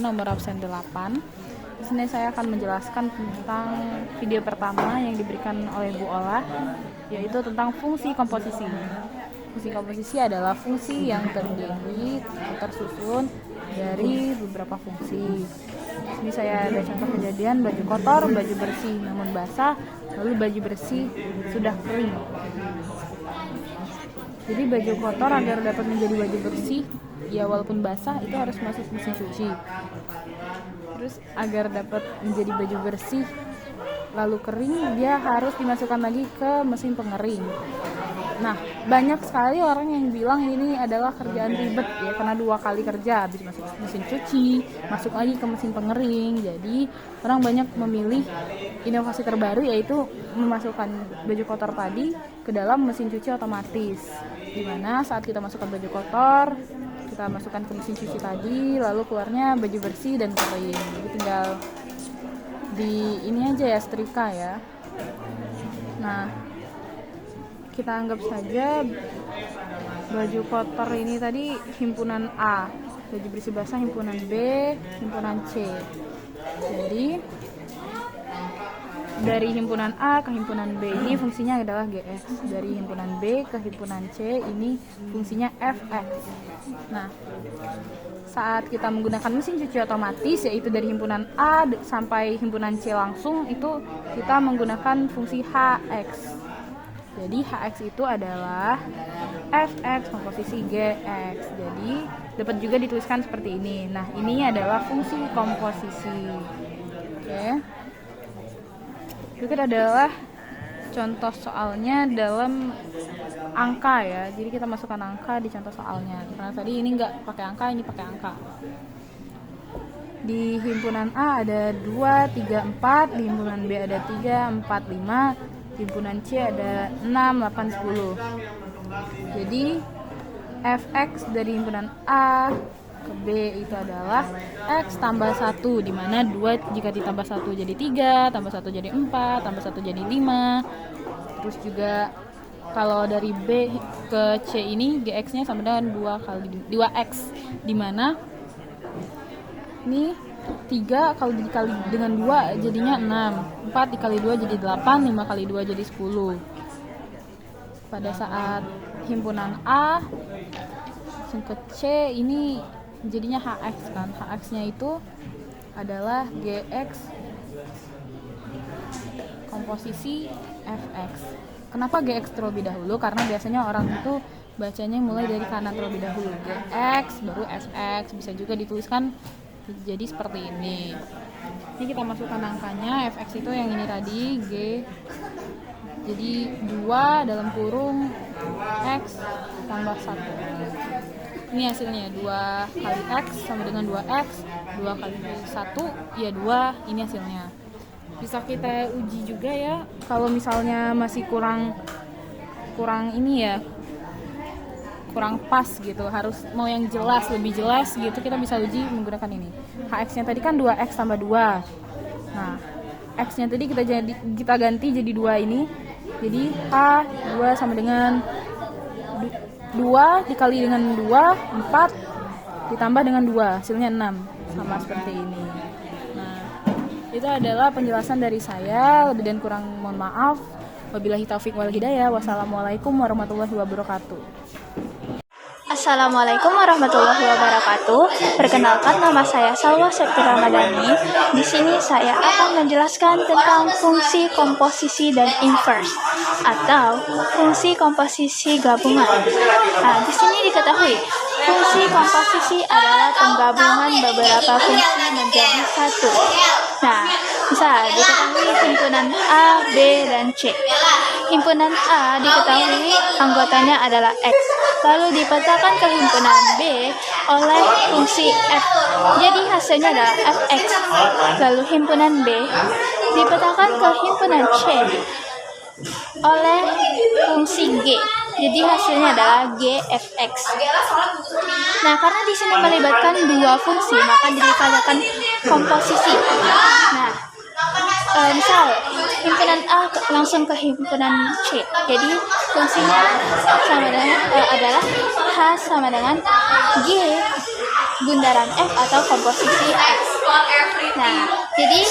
nomor absen 8. Di sini saya akan menjelaskan tentang video pertama yang diberikan oleh Bu Ola, yaitu tentang fungsi komposisi. Fungsi komposisi adalah fungsi yang terdiri tersusun dari beberapa fungsi. Di sini saya ada contoh kejadian baju kotor, baju bersih namun basah, lalu baju bersih sudah kering. Jadi baju kotor agar dapat menjadi baju bersih, ya walaupun basah itu harus masuk mesin cuci. Terus agar dapat menjadi baju bersih lalu kering, dia harus dimasukkan lagi ke mesin pengering. Nah, banyak sekali orang yang bilang ini adalah kerjaan ribet ya, karena 2 kali kerja, habis masuk mesin cuci, masuk lagi ke mesin pengering. Jadi orang banyak memilih inovasi terbaru, yaitu memasukkan baju kotor tadi ke dalam mesin cuci otomatis, dimana saat kita masukkan baju kotor, kita masukkan ke mesin cuci tadi, lalu keluarnya baju bersih dan kering. Jadi tinggal di ini aja ya, setrika ya. Nah, kita anggap saja baju kotor ini tadi himpunan A, baju bersih basah himpunan B, himpunan C. Jadi dari himpunan A ke himpunan B ini fungsinya adalah GX. Dari himpunan B ke himpunan C ini fungsinya FX. Nah, saat kita menggunakan mesin cuci otomatis, yaitu dari himpunan A sampai himpunan C langsung, itu kita menggunakan fungsi HX. Jadi HX itu adalah FX komposisi GX. Jadi dapat juga dituliskan seperti ini. Nah, ini adalah fungsi komposisi. Oke. Berikut adalah contoh soalnya dalam angka ya. Jadi kita masukkan angka di contoh soalnya. Karena tadi ini nggak pakai angka, ini pakai angka. Di himpunan A ada 2, 3, 4. Di himpunan B ada 3, 4, 5. Di himpunan C ada 6, 8, 10. Jadi Fx dari himpunan A ke B itu adalah X tambah 1, dimana 2 jika ditambah 1 jadi 3, tambah 1 jadi 4, tambah 1 jadi 5. Terus juga kalau dari B ke C ini Gx nya sama dengan 2x, dimana ini 3 kalau dikali dengan 2 jadinya 6, 4 dikali 2 jadi 8, 5 kali 2 jadi 10. Pada saat himpunan A ke C ini jadinya HX kan. HX nya itu adalah GX komposisi FX. Kenapa GX terlebih dahulu? Karena biasanya orang itu bacanya mulai dari kanan terlebih dahulu, GX baru FX. Bisa juga dituliskan jadi seperti ini. Ini kita masukkan angkanya. Fx itu yang ini tadi, G. Jadi 2 dalam kurung X tambah 1. Ini hasilnya 2 kali X sama dengan 2X. 2 kali 1 ya 2. Ini hasilnya. Bisa kita uji juga ya. Kalau misalnya masih kurang ini ya, kurang pas gitu, harus mau yang jelas, lebih jelas gitu, kita bisa uji menggunakan ini. HX nya tadi kan 2x tambah 2. Nah, x nya tadi kita ganti jadi 2 ini. Jadi H2 sama dengan 2 dikali dengan 2, 4 ditambah dengan 2, hasilnya 6. Sama seperti ini. Nah, itu adalah penjelasan dari saya. Lebih dan kurang mohon maaf. Wabillahi taufik wal hidayah. Wassalamualaikum warahmatullahi wabarakatuh. Assalamualaikum warahmatullahi wabarakatuh. Perkenalkan, nama saya Salwa Septi Ramadhani. Di sini saya akan menjelaskan tentang fungsi komposisi dan inverse atau fungsi komposisi gabungan. Nah, di sini diketahui fungsi komposisi adalah penggabungan beberapa fungsi menjadi satu. Nah, misal diketahui himpunan A, B, dan C. Himpunan A diketahui anggotanya adalah X, lalu dipetakan ke himpunan B oleh fungsi F. Jadi hasilnya adalah Fx. Lalu himpunan B dipetakan ke himpunan C oleh fungsi G. Jadi hasilnya adalah Gfx. Nah, karena di sini melibatkan 2 fungsi, maka dikatakan komposisi. Nah, misal himpunan A langsung ke himpunan C. Jadi fungsinya sama dengan adalah H sama dengan G bundaran F atau komposisi F. Nah, jadi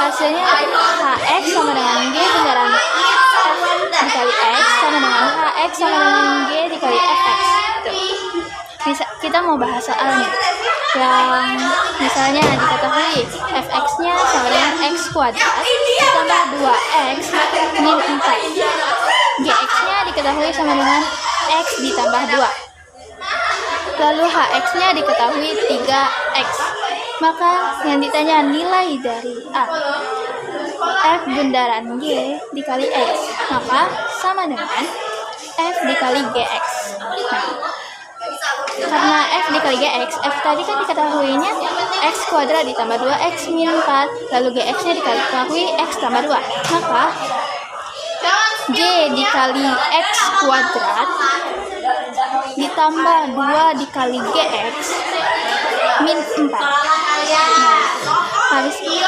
hasilnya HX sama dengan G bundaran F dikali X sama dengan HX sama dengan G dikali FX. Tuh. Kita mau bahas soalnya yang misalnya diketahui fx-nya sama dengan x kuadrat ditambah 2x min 4. Gx-nya diketahui sama dengan x ditambah 2. Lalu hx-nya diketahui 3x. Maka yang ditanya nilai dari A. F bundaran G dikali X, maka sama dengan F dikali Gx. Nah, karena F dikali Gx, F tadi kan diketahuinya X kuadrat ditambah 2X min 4, lalu Gx-nya diketahui X tambah 2. Maka G dikali X kuadrat ditambah 2 dikali Gx min 4. Nah, habis itu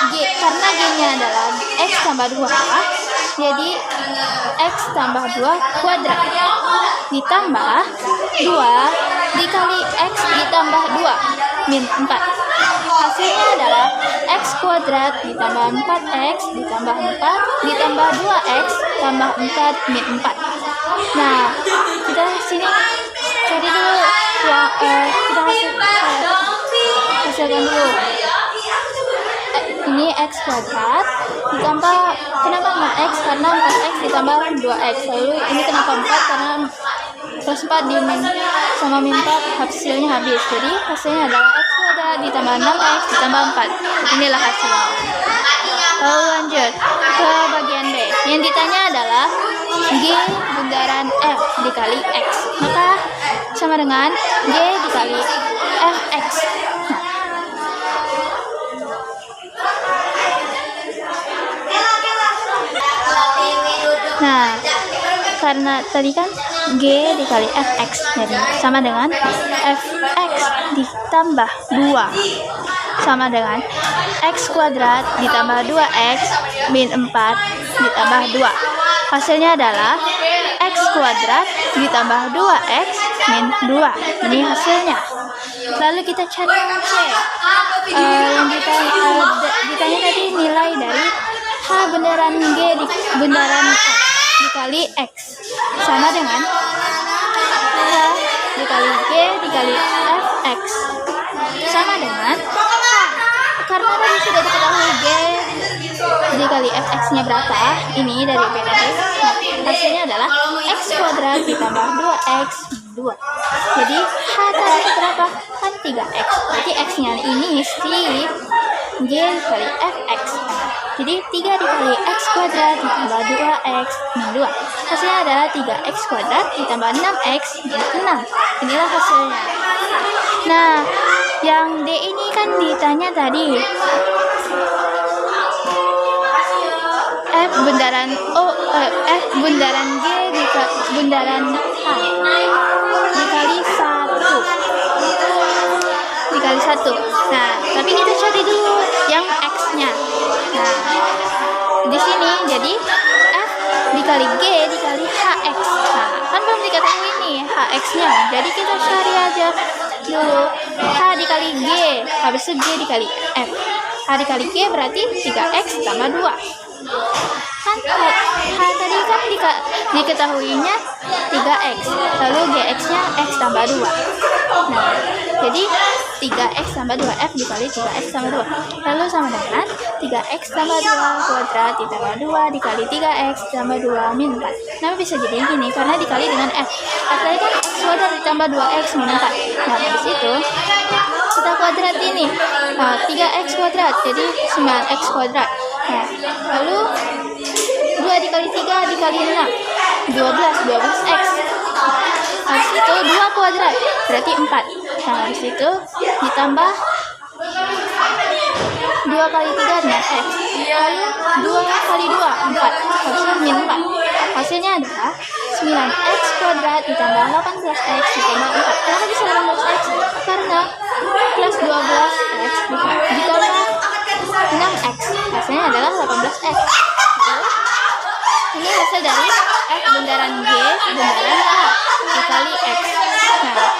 G, karena G-nya adalah X tambah 2, jadi X tambah 2 kuadrat ditambah 2 dikali X ditambah 2 min 4. Hasilnya adalah X kuadrat ditambah 4X ditambah 4 ditambah 2X tambah 4 min 4. Nah, kita sini cari dulu yang kita hasilkan dulu. Ini X kuadrat ditambah, kenapa 4X? Karena 4X ditambah 2X. Lalu ini kenapa 4? Karena plus 4 di min sama min 4 hasilnya habis. Jadi hasilnya adalah X kuadrat ditambah 6X ditambah 4. Inilah hasilnya. Lalu lanjut ke bagian B. Yang ditanya adalah G bundaran F dikali X. Maka sama dengan G dikali Fx. Nah, karena tadi kan G dikali Fx, jadi sama dengan Fx ditambah 2 sama dengan X kuadrat ditambah 2X min 4 ditambah 2. Hasilnya adalah X kuadrat ditambah 2X min 2. Ini hasilnya. Lalu kita cari yang C. Yang ditanya tadi nilai dari H bundaran G bundaran F dikali X sama dengan H dikali G dikali Fx sama dengan H. Karena tadi sudah diketahui G dikali Fx-nya berapa, ini dari B tadi. Nah, hasilnya adalah X kuadrat ditambah 2X 2. Jadi H tadi berapa? Kan 3X. Jadi X-nya ini si G dikali Fx. Jadi 3 dikali X kuadrat ditambah 2X min 2. Hasilnya adalah 3X kuadrat ditambah 6X min 6. Inilah hasilnya. Nah, yang D ini kan ditanya tadi F bundaran F bundaran G bundaran H dikali 1. Nah, tapi kita cari dulu yang X-nya. Nah, di sini jadi F dikali G dikali HX. Nah, kan belum diketahui nih HX-nya. Jadi kita cari aja dulu H dikali G, habis itu G dikali F. H dikali G berarti 3X tambah 2. Kan H tadi kan diketahuinya 3X, lalu GX-nya X tambah 2. Nah, jadi 3X tambah 2F dikali 3X tambah 2. Lalu sama dengan 3X tambah 2 kuadrat ditambah 2 dikali 3X tambah 2 min 4. Kenapa bisa jadi gini? Karena dikali dengan F. F tadi kan X kuadrat ditambah 2X min 4. Nah, habis itu kita kuadrat ini. Nah, 3X kuadrat, jadi 9X kuadrat. Nah, lalu 2 dikali 3 dikali 6. 12X. Habis itu 2 kuadrat berarti 4. Nah, habis itu ditambah 2 kali 3 dengan X. Lalu 2 kali 2 4. Habis itu min 4. Hasilnya adalah 9X kuadrat ditambah 18X ditambah 4. Kenapa bisa 18X? Karena plus 12X ditambah 6X. Hasilnya adalah 18X. Lalu ini hasil dari F bundaran G bundaran H. dikali X. Nah,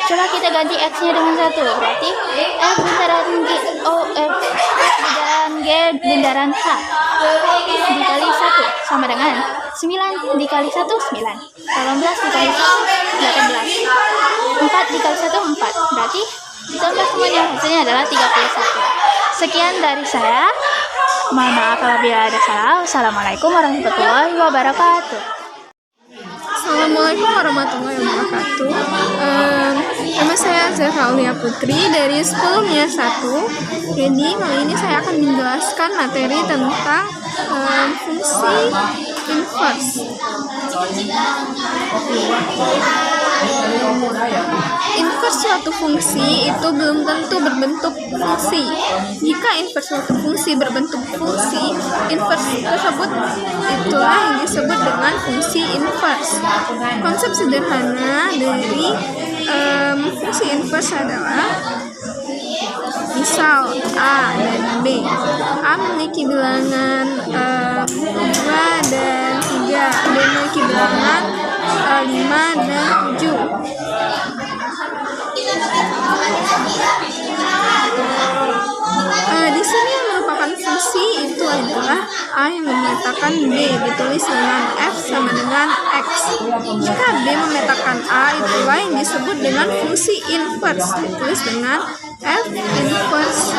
coba kita ganti X-nya dengan 1. Berarti F bundaran G, bundaran G bundaran H dikali 1 sama dengan 9 dikali 1, 9. 18 dikali 1, 18. 4 dikali 1, 4. Berarti ditambah semuanya, hasilnya adalah 31. Sekian dari saya. Mohon maaf apabila ada salah. Wassalamualaikum warahmatullahi wabarakatuh. Assalamualaikum warahmatullahi wabarakatuh. Nama saya Zahra Aulia Putri dari 10-1. Jadi kali ini saya akan menjelaskan materi tentang fungsi inverse. Inverse suatu fungsi itu belum tentu berbentuk fungsi. Jika inverse suatu fungsi berbentuk fungsi, inverse tersebut itulah yang disebut dengan fungsi inverse. Konsep sederhana dari fungsi inverse adalah misal A dan B. A memiliki bilangan 2 dan 3, B memiliki bilangan 5 dan 7. Di sini yang merupakan fungsi itu adalah A yang memetakan B, ditulis dengan F sama dengan X. Jika B memetakan A, itulah yang disebut dengan fungsi inverse, ditulis dengan F inverse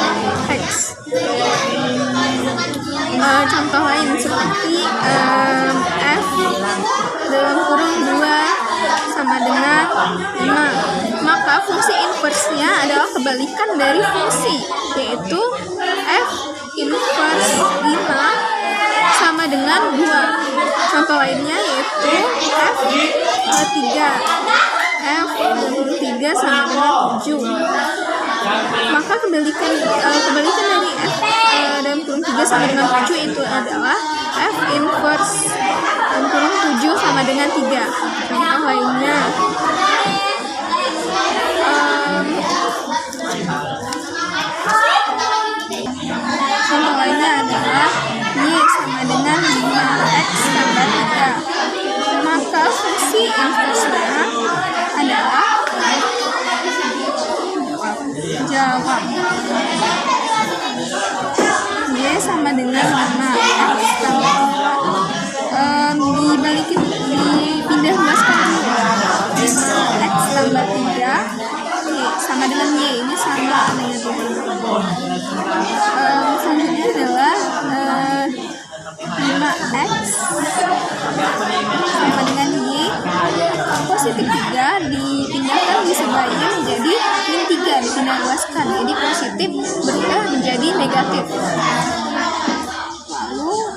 X. Contoh lain seperti F dalam kurung 2 sama dengan 5. Maka fungsi inversenya adalah kebalikan dari fungsi, yaitu F inverse 5 sama dengan 2. Contoh lainnya yaitu F 3. F 3 sama dengan 7. Maka kebalikan dari F dalam kurung 3 sama dengan 7 itu adalah F inverse dalam kurung 7 sama dengan 3. Contoh lainnya adalah Y sama dengan 5X tambah 3. Maka fungsi inverse-nya adalah jawab Y sama dengan 5X tambah 2. Dipindah luaskan 5X tambah 3 sama dengan Y, ini sama dengan selanjutnya adalah 5X sama dengan Y positif 3 dipindahkan di sebelahnya menjadi min 3, dipindah luaskan, jadi positif berubah menjadi negatif.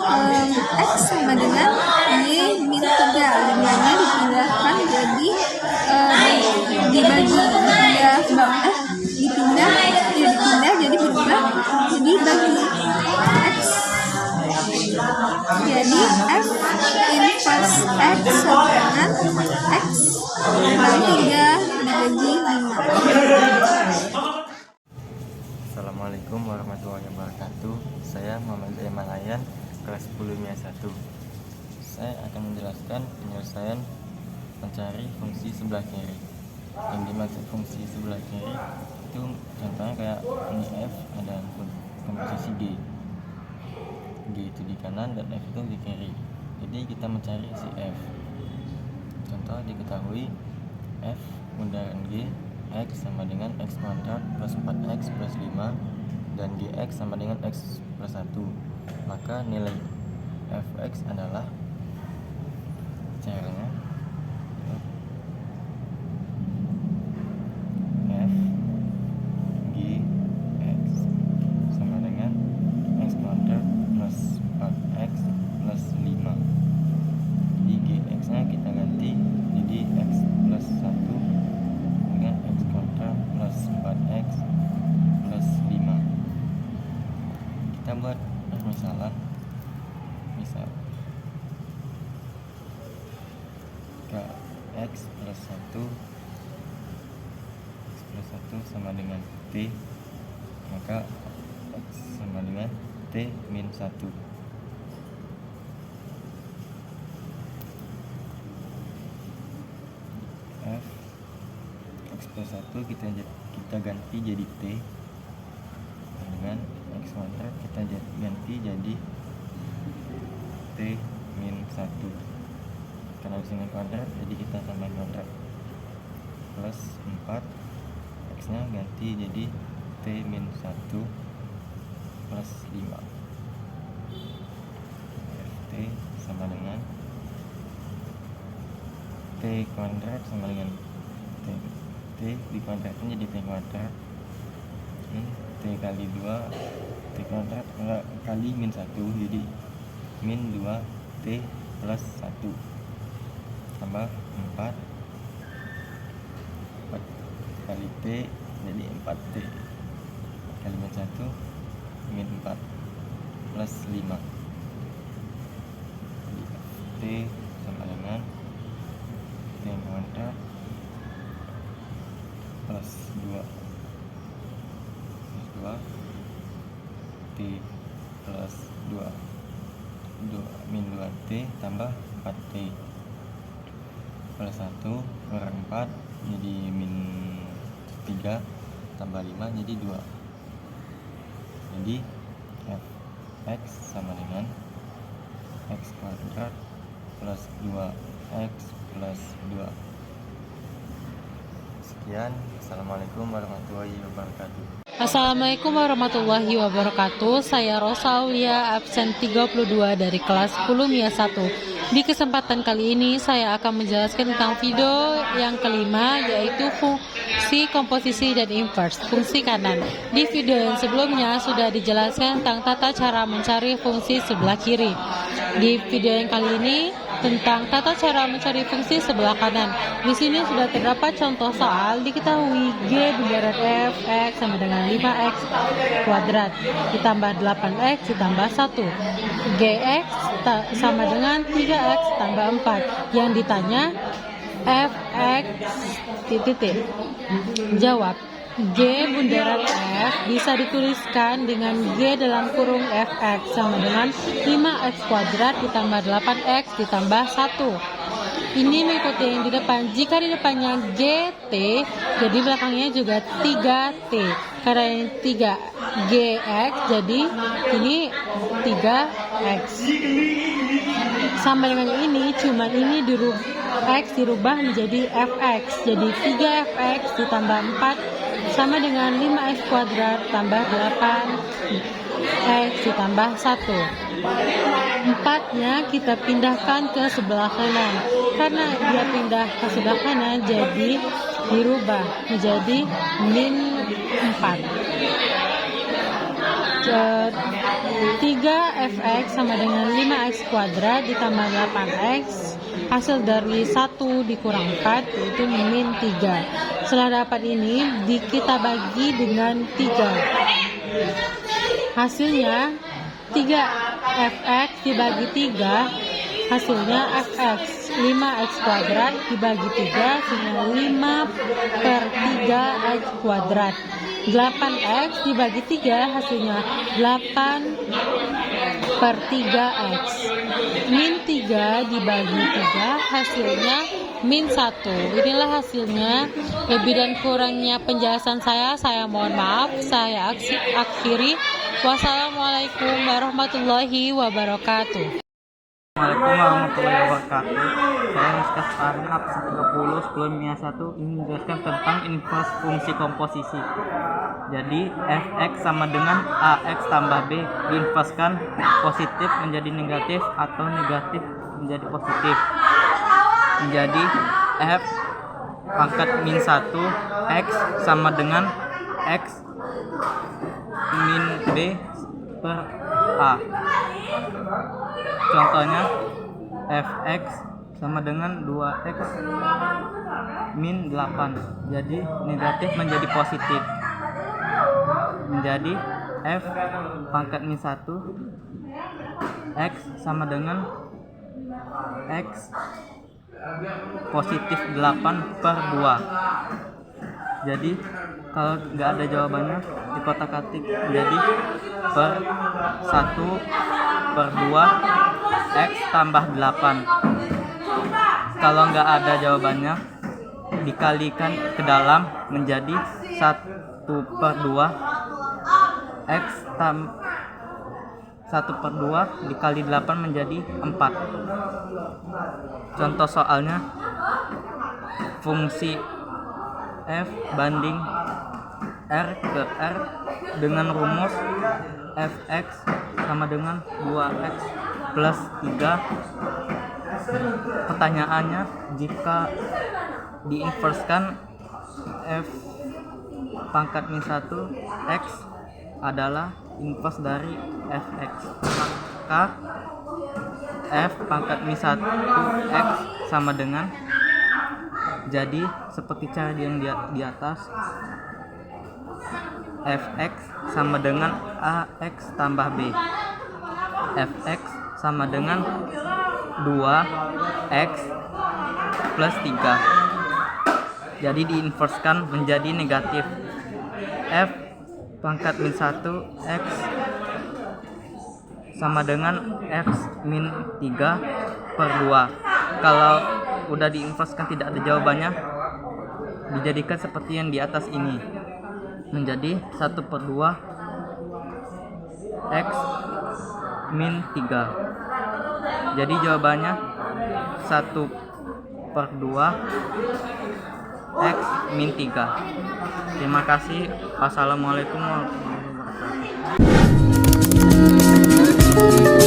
Lalu X sama dengan Y min 3, keduanya dipindahkan jadi dipindah jadi berubah jadi bagi X, jadi F inverse X sama dengan X bagi 3 dibagi 5. Assalamualaikum warahmatullahi wabarakatuh. Saya Muhammad Zaiman Layan, kelas 10-1. Saya akan menjelaskan penyelesaian mencari fungsi sebelah kiri. Yang dimaksud fungsi sebelah kiri itu contohnya kayak ini F ada komposisi G itu di kanan dan F itu di kiri. Jadi kita mencari si F. Contoh diketahui F bundaran G X sama dengan X kuadrat plus 4X plus 5 dan Gx sama dengan X plus 1. Maka nilai Fx adalah caranya F G X sama dengan X kuadrat plus 4X plus 5. Di Gx nya kita ganti jadi X plus 1 dengan X kuadrat plus 4X plus 5. Kita buat misalan, misal X plus 1 sama dengan T, maka X sama dengan T min 1. plus 1 kita ganti jadi T, dengan X kuadrat kita ganti jadi T min 1. Karena disini kuadrat jadi kita tambah kuadrat, plus 4, X nya ganti jadi T min 1 plus 5. Ft sama dengan T kuadrat sama dengan T dikuadratkan jadi T kuadrat, T kali 2 T kuadrat kali min 1 jadi min 2 T plus 1 tambah 4 kali T jadi 4T kali min 1 min 4 plus 5. Jadi T sama dengan T kuadrat plus 2 T plus 2 min 2T tambah 4T plus 1 kurang 4 jadi min 3 tambah 5 jadi 2. Jadi fx sama dengan x kuadrat plus 2x plus 2. Sekian, assalamualaikum warahmatullahi wabarakatuh. Assalamualaikum warahmatullahi wabarakatuh. Saya Rosa Aulia, absen 32 dari kelas 10 MIA 1. Di kesempatan kali ini saya akan menjelaskan tentang video yang kelima, yaitu fungsi komposisi dan inverse, fungsi kanan. Di video yang sebelumnya sudah dijelaskan tentang tata cara mencari fungsi sebelah kiri. Di video yang kali ini tentang tata cara mencari fungsi sebelah kanan. Di sini sudah terdapat contoh soal. Diketahui G bundaran f x sama dengan 5x kuadrat ditambah 8x ditambah 1. Gx sama dengan 3x tambah 4. Yang ditanya fx titik. Jawab, G bundaran F bisa dituliskan dengan G dalam kurung Fx sama dengan 5x kuadrat ditambah 8x ditambah 1. Ini mengikuti yang di depan. Jika di depannya GT, jadi belakangnya juga 3T. Karena yang 3 GX, jadi ini 3X. Sama dengan ini, cuma ini X dirubah menjadi Fx. Jadi 3Fx ditambah 4 sama dengan 5x kuadrat tambah 8x ditambah 1. 4-nya kita pindahkan ke sebelah kanan. Karena dia pindah ke sebelah kanan, jadi dirubah menjadi min 4. 3fx sama dengan 5x kuadrat ditambah 8x, hasil dari 1 dikurang 4 yaitu min 3. Setelah dapat ini kita bagi dengan 3. Hasilnya 3fx dibagi 3, hasilnya fx 5x kuadrat dibagi 3 sehingga 5/3x kuadrat. 8x dibagi 3 hasilnya 8/3x. Min 3 dibagi 3 hasilnya min 1. Inilah hasilnya. Lebih dan kurangnya penjelasan saya mohon maaf. Saya akhiri. Wassalamualaikum warahmatullahi wabarakatuh. Assalamualaikum warahmatullahi wabarakatuh. Saya Rizka Sukarno, absen 30 sebelum MIA 1 ingin menjelaskan tentang inverse fungsi komposisi. Jadi fx sama dengan ax tambah b diinverskan positif menjadi negatif atau negatif menjadi positif. Menjadi f pangkat min 1 x sama dengan x min b per a. Contohnya fx sama dengan 2x min 8. Jadi negatif menjadi positif. Menjadi f pangkat min 1 x sama dengan x positif 8/2. Jadi kalau nggak ada jawabannya di kotak-katik jadi per 1/2 x tambah 8. Kalau nggak ada jawabannya dikalikan ke dalam menjadi 1/2 X 1/2 dikali 8 menjadi 4. Contoh soalnya, fungsi f banding r ke r dengan rumus fx sama dengan 2x plus 3. Pertanyaannya, jika diinverskan f pangkat min 1 x adalah inverse dari fx, maka f pangkat min 1 x sama dengan, jadi seperti cara yang di atas, fx sama dengan ax tambah b, fx sama dengan 2x plus 3. Jadi diinverskan menjadi negatif. F pangkat min 1 x sama dengan x min 3/2. Kalau udah diinverskan tidak ada jawabannya, dijadikan seperti yang di atas ini, menjadi 1/2 x min 3. Jadi jawabannya 1/2 x min 3. Terima kasih. Wassalamualaikum warahmatullahi wabarakatuh.